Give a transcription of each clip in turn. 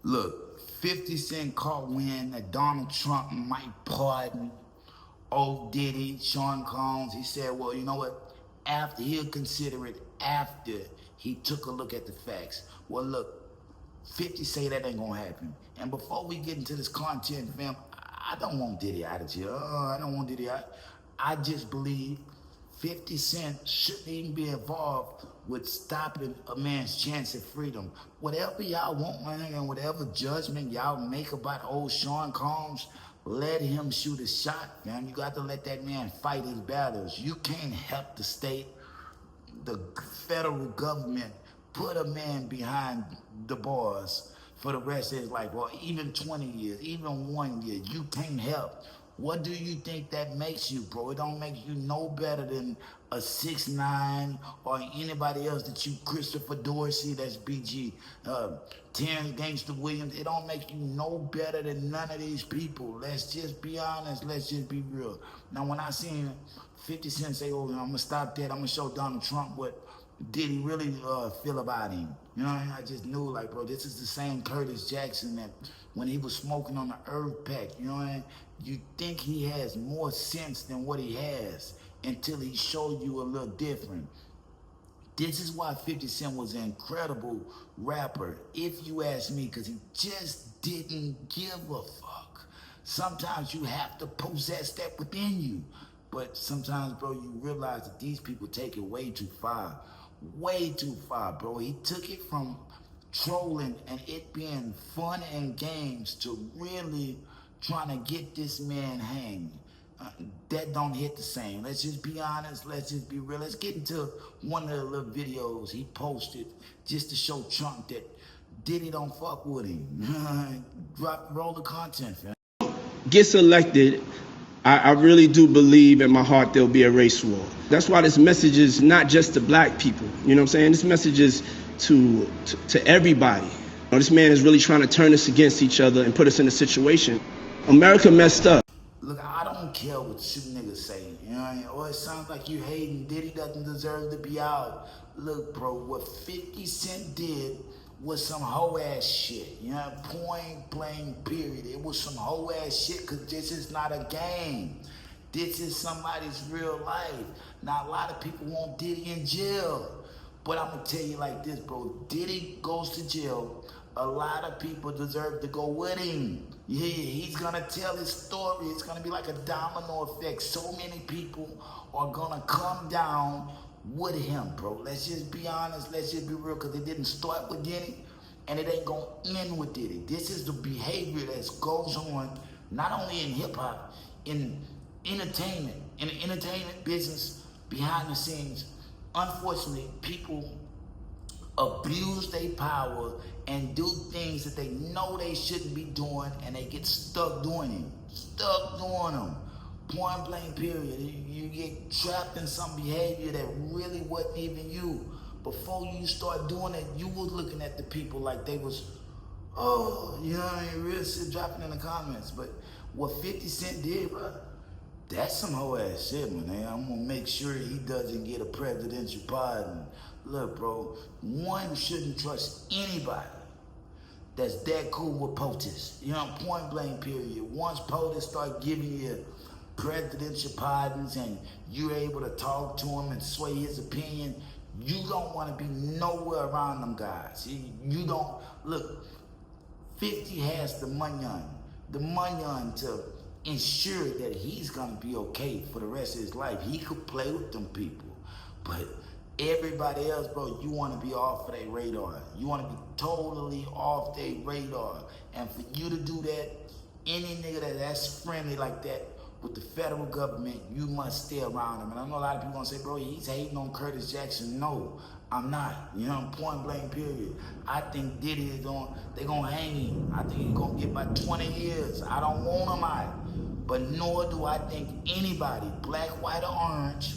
Look, 50 Cent caught wind that Donald Trump might pardon old Diddy, Sean Combs. He said, well, you know what? After he'll consider it after he took a look at the facts. Well, look, 50 say that ain't gonna happen. And before we get into this content, fam, I don't want Diddy out of jail. I don't want Diddy out. I just believe 50 Cent shouldn't even be involved with stopping a man's chance at freedom. Whatever y'all want, man, and whatever judgment y'all make about old Sean Combs, let him shoot a shot, man. You got to let that man fight his battles. You can't help the state, the federal government, put a man behind the bars for the rest of his life, or even 20 years, even 1 year. You can't help. What do you think that makes you, bro? It don't make you no better than a 6ix9ine or anybody else that you, Christopher Dorsey, that's BG, Terrence Gangster Williams. It don't make you no better than none of these people. Let's just be honest. Let's just be real. Now, when I seen 50 Cent say, oh, I'm going to stop that, I'm going to show Donald Trump what did he really feel about him. You know what I mean? I just knew, like, bro, this is the same Curtis Jackson that when he was smoking on the herb pack, you know what I mean? You think he has more sense than what he has until he showed you a little different. This is why 50 Cent was an incredible rapper, if you ask me, because he just didn't give a fuck. Sometimes you have to possess that within you. But sometimes, bro, you realize that these people take it way too far. Way too far, bro. He took it from trolling and it being fun and games to really trying to get this man hanged. That don't hit the same. Let's just be honest. Let's just be real. Let's get into one of the little videos he posted just to show Trump that Diddy don't fuck with him. Roll the content, fam. Gets elected, I really do believe in my heart there'll be a race war. That's why this message is not just to black people. You know what I'm saying? This message is to everybody. You know, this man is really trying to turn us against each other and put us in a situation. America messed up. Look, I don't care what you niggas say, you know what I mean? Or it sounds like you hating, Diddy doesn't deserve to be out. Look, bro, what 50 Cent did was some hoe ass shit, you know, point blank period. It was some hoe ass shit, cause this is not a game. This is somebody's real life. Now, a lot of people want Diddy in jail, but I'm gonna tell you like this, bro. Diddy goes to jail, a lot of people deserve to go with him. Yeah, he's gonna tell his story. It's gonna be like a domino effect. So many people are gonna come down with him, bro. Let's just be honest. Let's just be real, because it didn't start with Diddy, and it ain't gonna end with Diddy. This is the behavior that goes on, not only in hip hop, in entertainment, in the entertainment business, behind the scenes. Unfortunately, people abuse their power and do things that they know they shouldn't be doing, and they get stuck doing it. Stuck doing them. Point blank period. You get trapped in some behavior that really wasn't even you. Before you start doing it, you was looking at the people like they was, oh, you know what I mean, real shit dropping in the comments. But what 50 Cent did, bro, that's some whole ass shit, man. I'm gonna make sure he doesn't get a presidential pardon. Look, bro, one shouldn't trust anybody that's that cool with POTUS. You know, point blank period. Once POTUS start giving you presidential pardons and you're able to talk to him and sway his opinion, you don't want to be nowhere around them guys. You don't, look, 50 has the money to ensure that he's gonna be okay for the rest of his life. He could play with them people, but everybody else, bro, you want to be off of their radar. You want to be totally off their radar. And for you to do that, any nigga that's friendly like that with the federal government, you must stay around him. And I know a lot of people gonna say, bro, he's hating on Curtis Jackson. No, I'm not. You know, point blank period. I think Diddy is they gonna hang him. I think he's gonna get about 20 years. I don't want him out. But nor do I think anybody, black, white, or orange,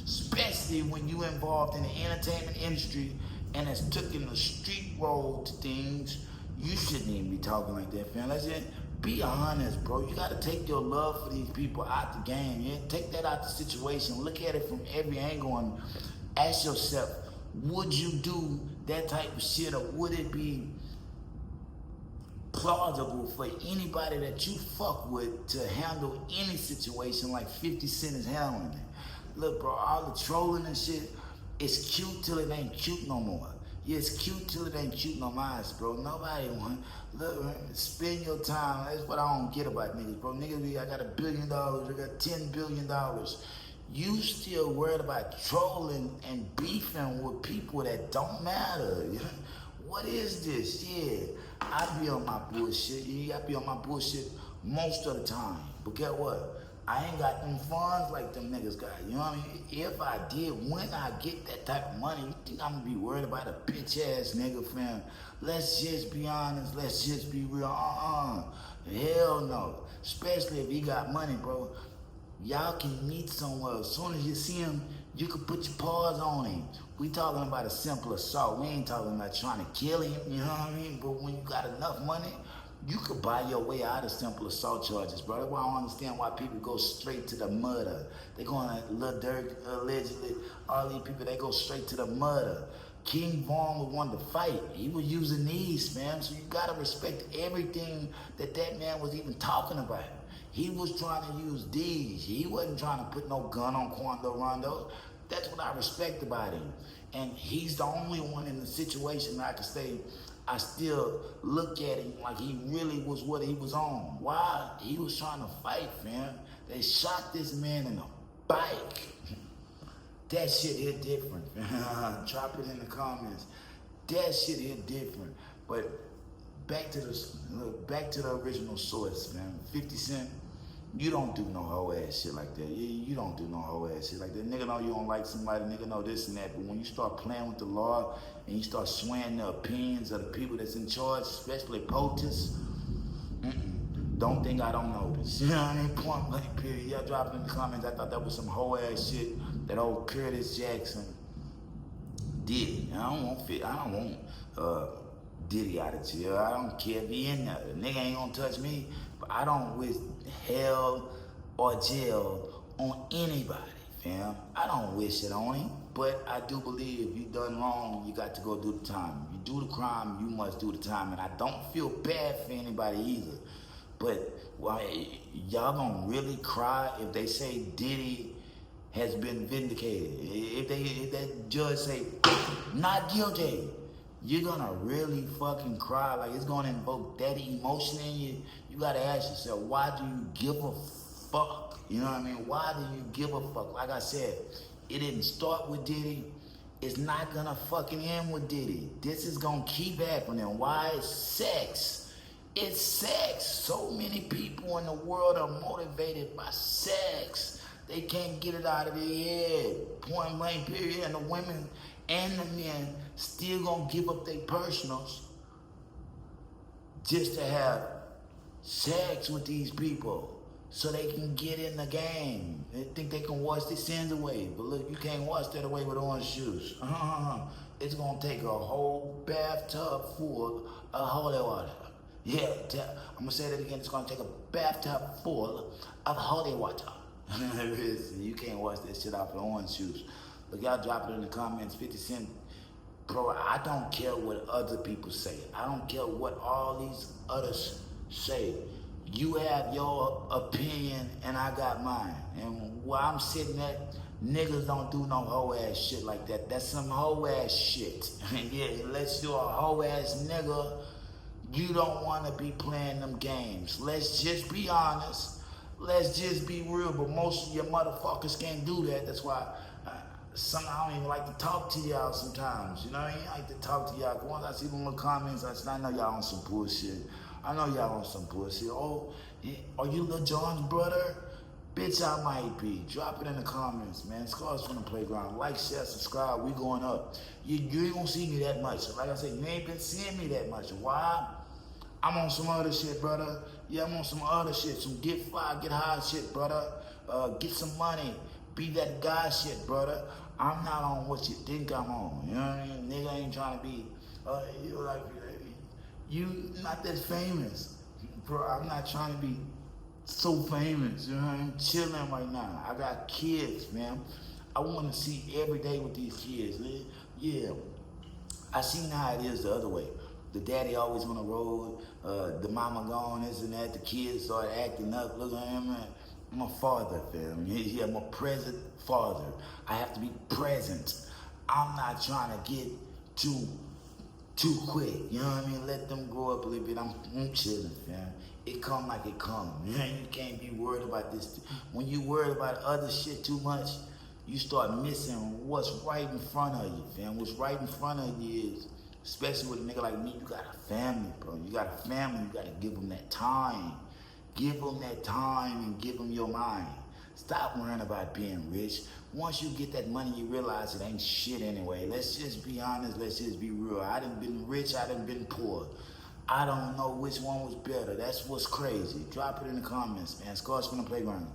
especially when you involved in the entertainment industry and has taken the street road to things, you shouldn't even be talking like that, fam. Let's just be honest, bro. You gotta take your love for these people out the game. Yeah? Take that out the situation. Look at it from every angle and ask yourself, would you do that type of shit, or would it be plausible for anybody that you fuck with to handle any situation like 50 Cent is handling it. Look, bro, all the trolling and shit, it's cute till it ain't cute no more. Yeah, it's cute till it ain't cute no more, bro. Nobody want, look, spend your time. That's what I don't get about niggas, bro. Niggas, I got $1 billion, I got $10 billion. You still worried about trolling and beefing with people that don't matter. You know? What is this? Yeah, I be on my bullshit. Yeah, I be on my bullshit most of the time. But guess what? I ain't got them funds like them niggas got. You know what I mean? If I did, when I get that type of money, you think I'm gonna be worried about a bitch ass nigga, fam? Let's just be honest. Let's just be real. Hell no. Especially if he got money, bro. Y'all can meet somewhere. As soon as you see him, you can put your paws on him. We talking about a simple assault. We ain't talking about trying to kill him, you know what I mean? But when you got enough money, you could buy your way out of simple assault charges, bro. That's why I don't understand why people go straight to the murder. They going to Lil Durk, allegedly, all these people, they go straight to the murder. King Von was one to fight. He was using these, man. So you gotta respect everything that man was even talking about. He was trying to use these. He wasn't trying to put no gun on Quando Rondo. That's what I respect about him. And he's the only one in the situation that I can say I still look at him like he really was what he was on. Why? He was trying to fight, man. They shot this man in a bike. That shit hit different. Drop it in the comments. That shit hit different. But back to the original source, man. 50 Cent, you don't do no hoe ass shit like that. You don't do no hoe ass shit like that. Nigga know you don't like somebody, nigga know this and that. But when you start playing with the law and you start swaying the opinions of the people that's in charge, especially POTUS, don't think I don't know this. You know what I mean? Point blank period. Y'all drop it in the comments. I thought that was some hoe ass shit that old Curtis Jackson did. I don't want Diddy out of jail. I don't care if he in there. The nigga ain't gonna touch me. But I don't wish hell or jail on anybody, fam. I don't wish it on him. But I do believe if you done wrong, you got to go do the time. If you do the crime, you must do the time. And I don't feel bad for anybody either. But y'all gonna really cry if they say Diddy has been vindicated? If that judge say not guilty, you're gonna really fucking cry. Like, it's gonna invoke that emotion in you. You gotta ask yourself, why do you give a fuck? You know what I mean? Why do you give a fuck? Like I said, it didn't start with Diddy. It's not gonna fucking end with Diddy. This is gonna keep happening. Why? It's sex. It's sex. So many people in the world are motivated by sex. They can't get it out of their head. Point blank period. And the women and the men still gonna give up their personals just to have sex with these people so they can get in the game. They think they can wash their sins away. But look, you can't wash that away with orange juice. It's gonna take a whole bathtub full of holy water. Yeah, I'm gonna say that again. It's gonna take a bathtub full of holy water. You can't wash that shit out with orange juice. Look, y'all drop it in the comments. 50 Cent, bro, I don't care what other people say. I don't care what all these others say. You have your opinion and I got mine. And where I'm sitting at, niggas don't do no hoe ass shit like that. That's some hoe ass shit. Yeah, unless you're a hoe ass nigga, you don't want to be playing them games. Let's just be honest. Let's just be real. But most of your motherfuckers can't do that. That's why I don't even like to talk to y'all sometimes. You know what I mean? I like to talk to y'all. Once I see them little comments, I know y'all on some bullshit. I know y'all on some bullshit. Oh, are you Lil Jon's brother? Bitch, I might be. Drop it in the comments, man. Scars from the playground. Like, share, subscribe. We going up. You ain't gonna see me that much. Like I said, you ain't been seeing me that much. Why? I'm on some other shit, brother. Yeah, I'm on some other shit. Some get fired, get high shit, brother. Get some money. Be that guy shit, brother. I'm not on what you think I'm on. You know what I mean? Nigga ain't trying to be, you not that famous. Bro, I'm not trying to be so famous. You know what I mean? Chilling right now. I got kids, man. I want to see every day with these kids. Yeah. I seen how it is the other way. The daddy always on the road, the mama gone, this and that, the kids start acting up. Look at him, man. I'm a father, fam. Yeah, I'm a present father. I have to be present. I'm not trying to get too quick. You know what I mean? Let them grow up a little bit. I'm chilling, fam. It come like it come. Man, you can't be worried about this. When you worried about other shit too much, you start missing what's right in front of you, fam. What's right in front of you is, especially with a nigga like me, you got a family, bro. You got a family, you gotta give them that time. Give them that time and give them your mind. Stop worrying about being rich. Once you get that money, you realize it ain't shit anyway. Let's just be honest, let's just be real. I done been rich, I done been poor. I don't know which one was better. That's what's crazy. Drop it in the comments, man. Scars from the playground.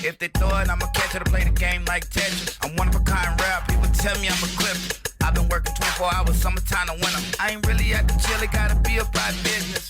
If they throw it, I'ma catch it or play the game like Tetris. I'm one of a kind rap, people tell me I'm a clip. I've been working 24 hours, summertime to winter. I ain't really at the chill, it gotta be about business.